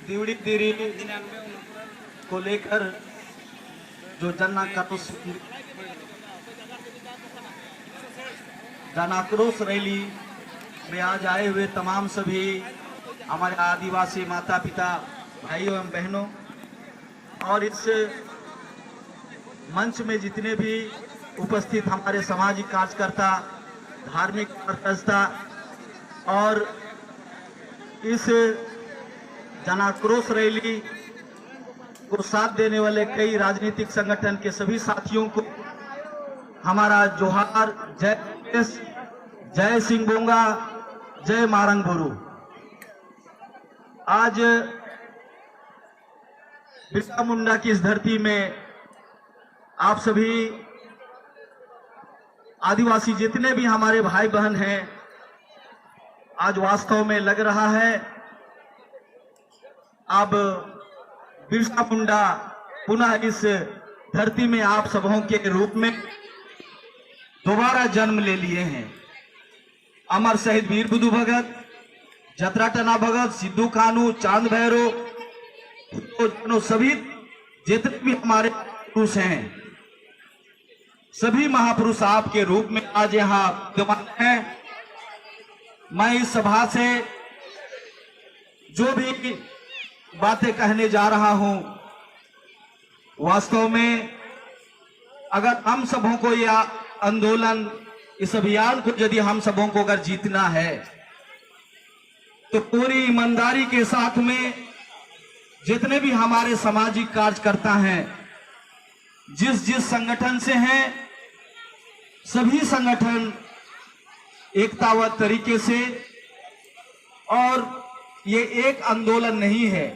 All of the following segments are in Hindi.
दिवड़ी दिरी को लेकर जो जन आक्रोश रैली में आज आए हुए तमाम सभी हमारे आदिवासी माता पिता भाइयों एवं बहनों और इस मंच में जितने भी उपस्थित हमारे सामाजिक कार्यकर्ता, धार्मिक कार्यकर्ता और इस जन आक्रोश रैली को साथ देने वाले कई राजनीतिक संगठन के सभी साथियों को हमारा जोहार। जय सिंह बोंगा, जय मारंग बुरु। आज बिरसा मुंडा की इस धरती में आप सभी आदिवासी जितने भी हमारे भाई बहन हैं, आज वास्तव में लग रहा है अब बिरसा मुंडा पुनः इस धरती में आप सबों के रूप में दोबारा जन्म ले लिए हैं। अमर शहीद वीर बुद्धू भगत, जतरा टना भगत, सिद्धू कानू, चांद भैरो, तो सभी जितने भी हमारे पुरुष हैं, सभी महापुरुष आपके रूप में आज यहाँ विद्यमान हैं। मैं इस सभा से जो भी बातें कहने जा रहा हूं, वास्तव में अगर हम सबों को यह आंदोलन, इस अभियान को यदि हम सबों को अगर जीतना है तो पूरी ईमानदारी के साथ में जितने भी हमारे सामाजिक कार्यकर्ता हैं, जिस जिस संगठन से हैं, सभी संगठन एकतावत तरीके से, और ये एक आंदोलन नहीं है।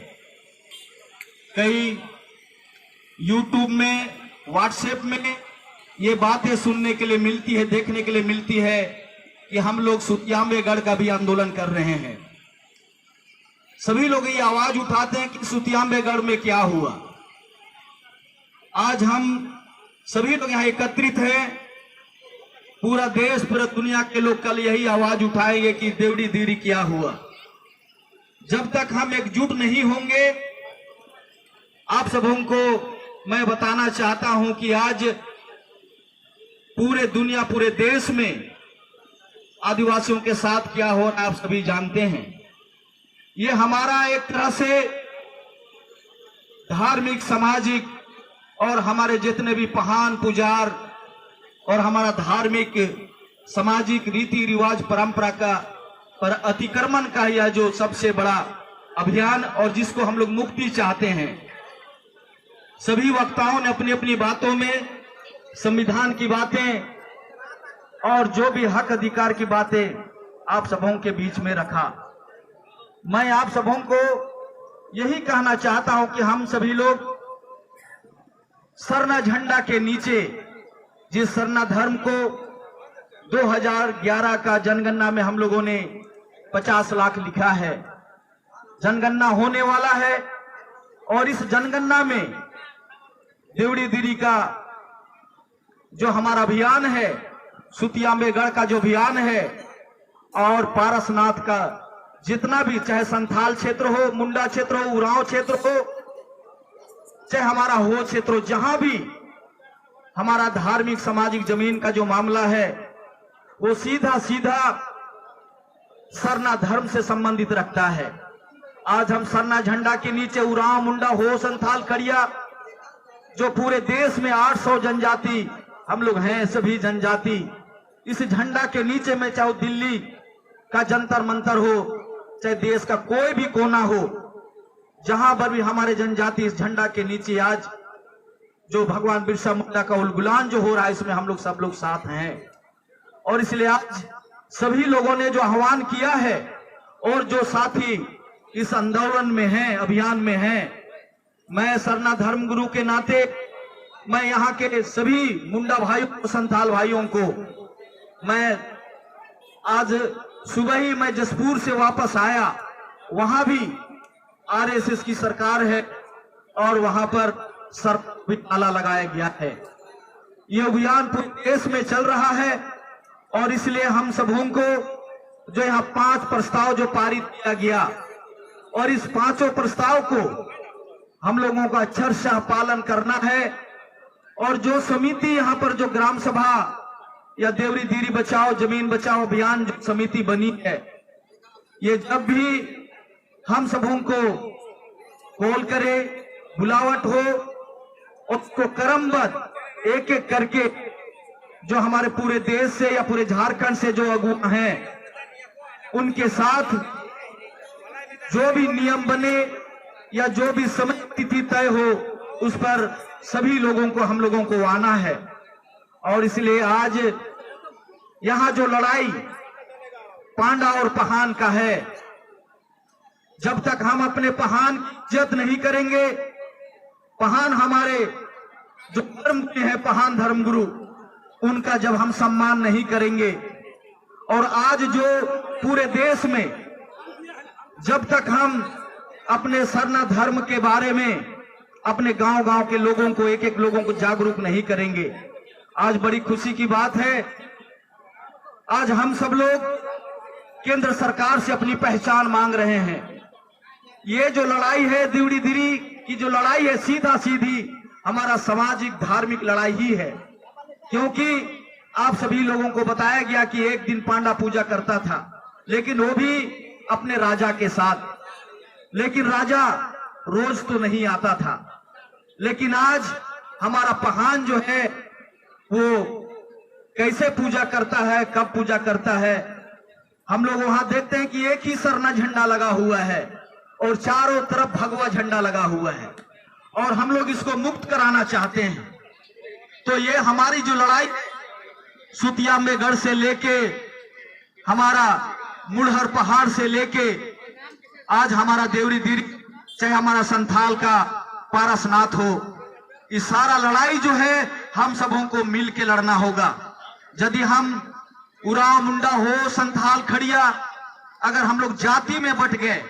कई YouTube में, व्हाट्सएप में ये बातें सुनने के लिए मिलती है, देखने के लिए मिलती है कि हम लोग सुतियाम्बेगढ़ का भी आंदोलन कर रहे हैं। सभी लोग ये आवाज उठाते हैं कि सुतियाम्बेगढ़ में क्या हुआ। आज हम सभी लोग यहाँ एकत्रित हैं, पूरा देश, पूरा दुनिया के लोग कल यही आवाज उठाएंगे कि देवड़ी दीरी क्या हुआ। जब तक हम एकजुट नहीं होंगे, आप सबों को मैं बताना चाहता हूं कि आज पूरे दुनिया, पूरे देश में आदिवासियों के साथ क्या हो रहा है आप सभी जानते हैं। ये हमारा एक तरह से धार्मिक, सामाजिक और हमारे जितने भी पहान पुजार और हमारा धार्मिक, सामाजिक रीति रिवाज, परंपरा का पर अतिक्रमण का यह जो सबसे बड़ा अभियान, और जिसको हम लोग मुक्ति चाहते हैं। सभी वक्ताओं ने अपनी अपनी बातों में संविधान की बातें और जो भी हक अधिकार की बातें आप सबों के बीच में रखा। मैं आप सबों को यही कहना चाहता हूं कि हम सभी लोग सरना झंडा के नीचे, जिस सरना धर्म को 2011 का जनगणना में हम लोगों ने 50 लाख लिखा है, जनगणना होने वाला है, और इस जनगणना में देवड़ी दीरी का जो हमारा अभियान है, सुतियाम्बेगढ़ का जो अभियान है, और पारसनाथ का जितना भी, चाहे संथाल क्षेत्र हो, मुंडा क्षेत्र हो, उरांव क्षेत्र हो, चाहे हमारा हो क्षेत्र हो, जहां भी हमारा धार्मिक सामाजिक जमीन का जो मामला है वो सीधा सीधा सरना धर्म से संबंधित रखता है। आज हम सरना झंडा के नीचे उरांव, मुंडा, हो, संथाल, कड़िया, जो पूरे देश में 800 जनजाति हम लोग हैं, सभी जनजाति इस झंडा के नीचे में, चाहे दिल्ली का जंतर मंतर हो, चाहे देश का कोई भी कोना हो, जहां पर भी हमारे जनजाति इस झंडा के नीचे आज जो भगवान बिरसा मुंडा का उलगुलान जो हो रहा है, इसमें हम लोग सब लोग साथ हैं। और इसलिए आज सभी लोगों ने जो आह्वान किया है और जो साथी इस आंदोलन में हैं, अभियान में हैं, मैं सरना धर्म गुरु के नाते मैं यहाँ के सभी मुंडा भाइयों, संथाल भाइयों को, मैं आज सुबह ही मैं जसपुर से वापस आया, वहां भी आरएसएस की सरकार है और वहां पर सर भी ताला लगाया गया है। ये अभियान पूरे देश में चल रहा है और इसलिए हम सबों को जो यहाँ 5 प्रस्ताव जो पारित किया गया और इस पांचों प्रस्ताव को हम लोगों का अक्षरशः पालन करना है। और जो समिति यहाँ पर जो ग्राम सभा या देवरी दीरी बचाओ जमीन बचाओ अभियान जो समिति बनी है, ये जब भी हम सबों को कॉल करे, बुलावट हो, उसको क्रमबद्ध एक एक करके जो हमारे पूरे देश से या पूरे झारखंड से जो अगुवा हैं उनके साथ जो भी नियम बने या जो भी समय तिथि तय हो उस पर सभी लोगों को हम लोगों को आना है। और इसलिए आज यहाँ जो लड़ाई पांडा और पहान का है, जब तक हम अपने पहान की इज्जत नहीं करेंगे, पहान हमारे जो धर्म के हैं, पहान धर्मगुरु, उनका जब हम सम्मान नहीं करेंगे, और आज जो पूरे देश में जब तक हम अपने सरना धर्म के बारे में अपने गांव-गांव के लोगों को एक एक लोगों को जागरूक नहीं करेंगे, आज बड़ी खुशी की बात है, आज हम सब लोग केंद्र सरकार से अपनी पहचान मांग रहे हैं। ये जो लड़ाई है देवड़ी दीरी की जो लड़ाई है, सीधा सीधी हमारा सामाजिक धार्मिक लड़ाई ही है। क्योंकि आप सभी लोगों को बताया गया कि एक दिन पांडा पूजा करता था, लेकिन वो भी अपने राजा के साथ, लेकिन राजा रोज तो नहीं आता था। लेकिन आज हमारा पहान जो है वो कैसे पूजा करता है, कब पूजा करता है, हम लोग वहां देखते हैं कि एक ही सरना झंडा लगा हुआ है और चारों तरफ भगवा झंडा लगा हुआ है, और हम लोग इसको मुक्त कराना चाहते हैं। तो ये हमारी जो लड़ाई सुतिया में गढ़ से लेके हमारा मुड़हर पहाड़ से लेके आज हमारा देवरी दीरी, चाहे हमारा संथाल का पारसनाथ हो, इस सारा लड़ाई जो है हम सबों को मिल के लड़ना होगा। यदि हम उराव मुंडा हो, संथाल खड़िया, अगर हम लोग जाति में बट गए,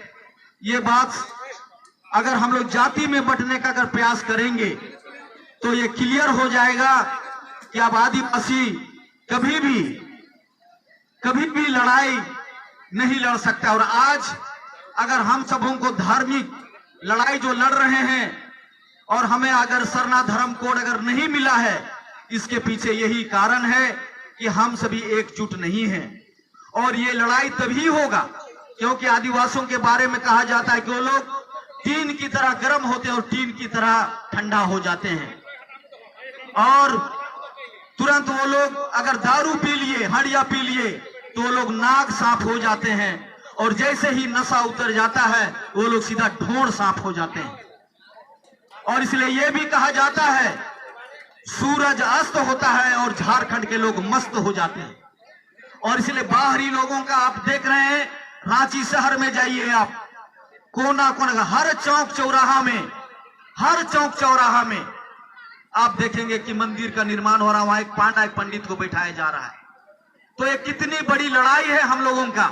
ये बात अगर हम लोग जाति में बटने का अगर प्रयास करेंगे तो ये क्लियर हो जाएगा कि अब आदिवासी कभी भी लड़ाई नहीं लड़ सकता। और आज अगर हम सबों को धार्मिक लड़ाई जो लड़ रहे हैं और हमें अगर सरना धर्म कोड अगर नहीं मिला है, इसके पीछे यही कारण है कि हम सभी एकजुट नहीं हैं। और ये लड़ाई तभी होगा क्योंकि आदिवासियों के बारे में कहा जाता है कि वो लोग टीन की तरह गर्म होते हैं और टीन की तरह ठंडा हो जाते हैं, और तुरंत वो लोग अगर दारू पी लिए, हड़िया पी लिए, तो वो लोग नाक साफ हो जाते हैं, और जैसे ही नशा उतर जाता है वो लोग सीधा ढोंड साफ हो जाते हैं। और इसलिए ये भी कहा जाता है सूरज अस्त होता है और झारखंड के लोग मस्त हो जाते हैं। और इसलिए बाहरी लोगों का आप देख रहे हैं, रांची शहर में जाइए आप, कोना कोना हर चौक चौराहा में आप देखेंगे कि मंदिर का निर्माण हो रहा है, वहां एक पांडा एक पंडित को बैठाया जा रहा है। तो ये कितनी बड़ी लड़ाई है हम लोगों का,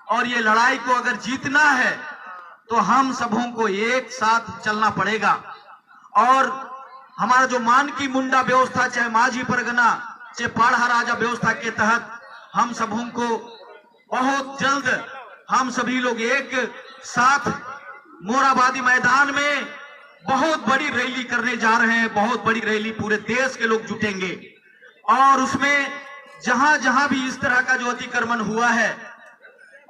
और ये लड़ाई को अगर जीतना है तो हम सबों को एक साथ चलना पड़ेगा। और हमारा जो मान की मुंडा व्यवस्था, चाहे माझी परगना, चाहे पाढ़ा राजा व्यवस्था के तहत हम सबों को बहुत जल्द हम सभी लोग एक साथ मोराबादी मैदान में बहुत बड़ी रैली करने जा रहे हैं। बहुत बड़ी रैली, पूरे देश के लोग जुटेंगे, और उसमें जहां जहां भी इस तरह का जो अतिक्रमण हुआ है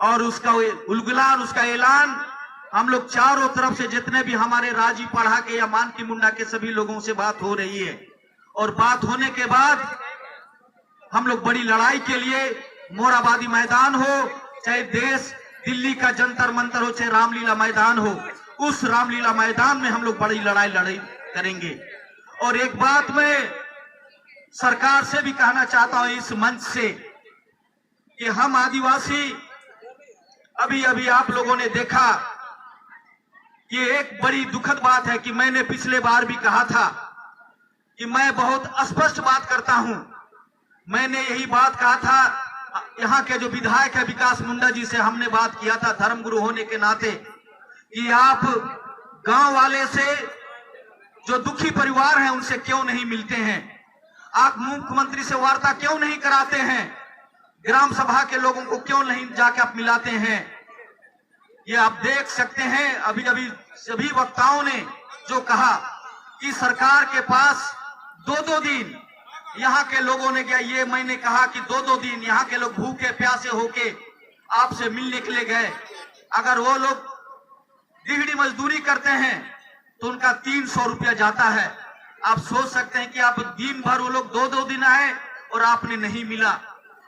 और उसका उलगुलान, उसका ऐलान हम लोग चारों तरफ से जितने भी हमारे राजी पढ़ा के या मान की मुंडा के सभी लोगों से बात हो रही है, और बात होने के बाद हम लोग बड़ी लड़ाई के लिए मोराबादी मैदान हो, चाहे देश दिल्ली का जंतर मंतर हो, चाहे रामलीला मैदान हो, उस रामलीला मैदान में हम लोग बड़ी लड़ाई करेंगे। और एक बात मैं सरकार से भी कहना चाहता हूं इस मंच से कि हम आदिवासी, अभी आप लोगों ने देखा कि एक बड़ी दुखद बात है कि मैंने पिछले बार भी कहा था कि मैं बहुत स्पष्ट बात करता हूं। मैंने यही बात कहा था, यहाँ के जो विधायक है विकास मुंडा जी से हमने बात किया था धर्मगुरु होने के नाते, कि आप गांव वाले से जो दुखी परिवार हैं उनसे क्यों नहीं मिलते हैं, आप मुख्यमंत्री से वार्ता क्यों नहीं कराते हैं, ग्राम सभा के लोगों को क्यों नहीं जाके आप मिलाते हैं। ये आप देख सकते हैं, अभी अभी सभी वक्ताओं ने जो कहा कि सरकार के पास 2-2 दिन, यहाँ के लोगों ने क्या, ये मैंने कहा कि 2-2 दिन यहाँ के लोग भूखे प्यासे होके आपसे मिलने के लिए गए। अगर वो लोग दिहाड़ी मजदूरी करते हैं तो उनका 300 रुपया जाता है। आप सोच सकते हैं कि आप दिन भर, वो लोग 2-2 दिन आए और आपने नहीं मिला।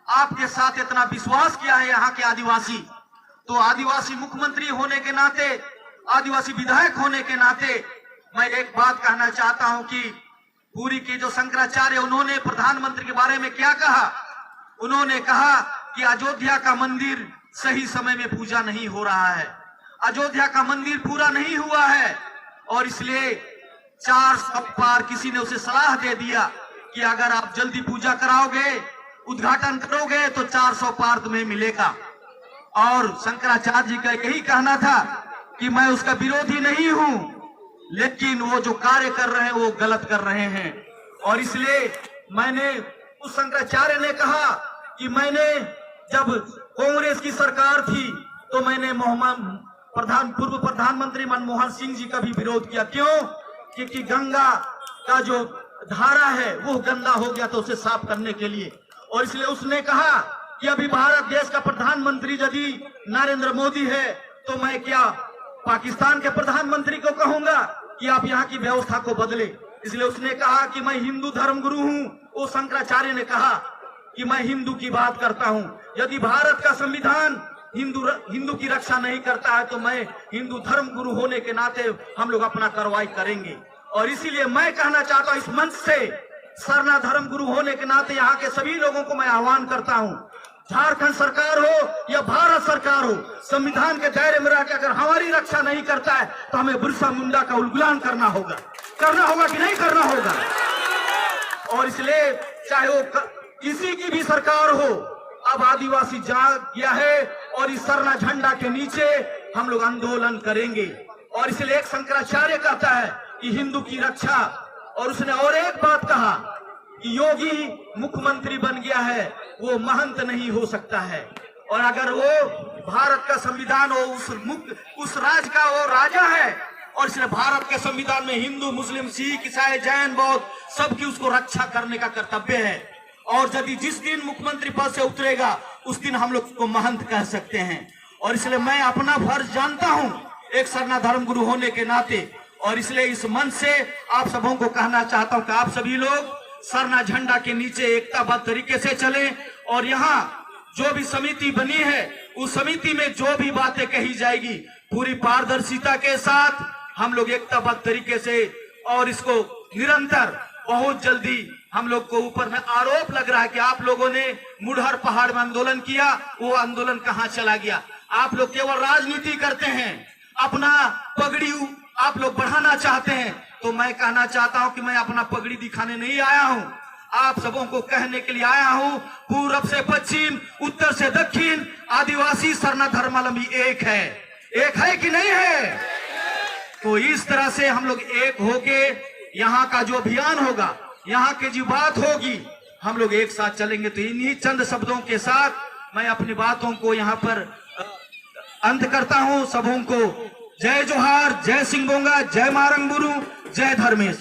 आपके साथ इतना विश्वास किया है यहाँ के आदिवासी, तो आदिवासी मुख्यमंत्री होने के नाते, आदिवासी विधायक होने के नाते मैं एक बात कहना चाहता हूं कि पुरी के जो शंकराचार्य, उन्होंने प्रधानमंत्री के बारे में क्या कहा? उन्होंने कहा कि अयोध्या का मंदिर सही समय में पूजा नहीं हो रहा है, अयोध्या का मंदिर पूरा नहीं हुआ है, और इसलिए 400 पार किसी ने उसे सलाह दे दिया कि अगर आप जल्दी पूजा कराओगे, उद्घाटन करोगे तो 400 पार तुम्हें मिलेगा। और शंकराचार्य जी का यही कहना था कि मैं उसका विरोधी नहीं हूं, लेकिन वो जो कार्य कर रहे हैं वो गलत कर रहे हैं। और इसलिए मैंने, उस शंकराचार्य ने कहा कि मैंने, जब कांग्रेस की सरकार थी तो मैंने पूर्व प्रधानमंत्री मनमोहन सिंह जी का भी विरोध किया। क्यों? क्योंकि गंगा का जो धारा है वो गंदा हो गया, तो उसे साफ करने के लिए। और इसलिए उसने कहा कि अभी भारत देश का प्रधानमंत्री यदि नरेंद्र मोदी है तो मैं क्या पाकिस्तान के प्रधानमंत्री को कहूंगा कि आप यहाँ की व्यवस्था को बदले। इसलिए उसने कहा कि मैं हिंदू धर्म गुरु हूँ। वो शंकराचार्य ने कहा कि मैं हिंदू की बात करता हूँ, यदि भारत का संविधान हिंदू की रक्षा नहीं करता है तो मैं हिंदू धर्म गुरु होने के नाते हम लोग अपना कार्रवाई करेंगे। और इसीलिए मैं कहना चाहता हूँ इस मंच से, सरना धर्म गुरु होने के नाते यहाँ के सभी लोगों को मैं आह्वान करता हूँ, झारखंड सरकार हो या भारत सरकार हो, संविधान के दायरे में रहकर अगर हमारी रक्षा नहीं करता है तो हमें बिरसा मुंडा का उल्लंघन करना होगा कि नहीं करना होगा। और इसलिए चाहे वो किसी की भी सरकार हो, अब आदिवासी जाग गया है और इस सरना झंडा के नीचे हम लोग आंदोलन करेंगे। और इसलिए एक शंकराचार्य कहता है कि हिंदू की रक्षा, और उसने और एक बात कहा कि योगी मुख्यमंत्री बन गया है, वो महंत नहीं हो सकता है। और अगर वो भारत का संविधान हो, उस राज का वो राजा है, और इसलिए भारत के संविधान में हिंदू, मुस्लिम, सिख, ईसाई, जैन, बौद्ध सबकी उसको रक्षा करने का कर्तव्य है। और यदि जिस दिन मुख्यमंत्री पद से उतरेगा उस दिन हम लोग को महंत कह सकते हैं। और इसलिए मैं अपना फर्ज जानता हूं एक सरना धर्म गुरु होने के नाते, और इसलिए इस मंच से आप सबों को कहना चाहता हूं कि आप सभी लोग सरना झंडा के नीचे एकताबद्ध तरीके से चलें। और यहाँ जो भी समिति बनी है उस समिति में जो भी बातें कही जाएगी पूरी पारदर्शिता के साथ हम लोग एकताबद्ध तरीके से, और इसको निरंतर, बहुत जल्दी हम लोग को ऊपर में आरोप लग रहा है कि आप लोगों ने मुढ़र पहाड़ में आंदोलन किया, वो आंदोलन कहां चला गया। आप लोग केवल राजनीति करते हैं, अपना पगड़ी आप लोग बढ़ाना चाहते हैं। तो मैं कहना चाहता हूं कि मैं अपना पगड़ी दिखाने नहीं आया हूं, आप सबों को कहने के लिए आया हूं, पूरब से पश्चिम, उत्तर से दक्षिण, आदिवासी सरना धर्मावलंबी एक है कि नहीं है? तो इस तरह से हम लोग एक होके यहाँ का जो अभियान होगा, यहाँ की जो बात होगी, हम लोग एक साथ चलेंगे। तो इन्हीं चंद शब्दों के साथ मैं अपनी बातों को यहाँ पर अंत करता हूँ। सबों को जय जोहार, जय सिंह बोंगा, जय मारंग गुरु, जय धर्मेश।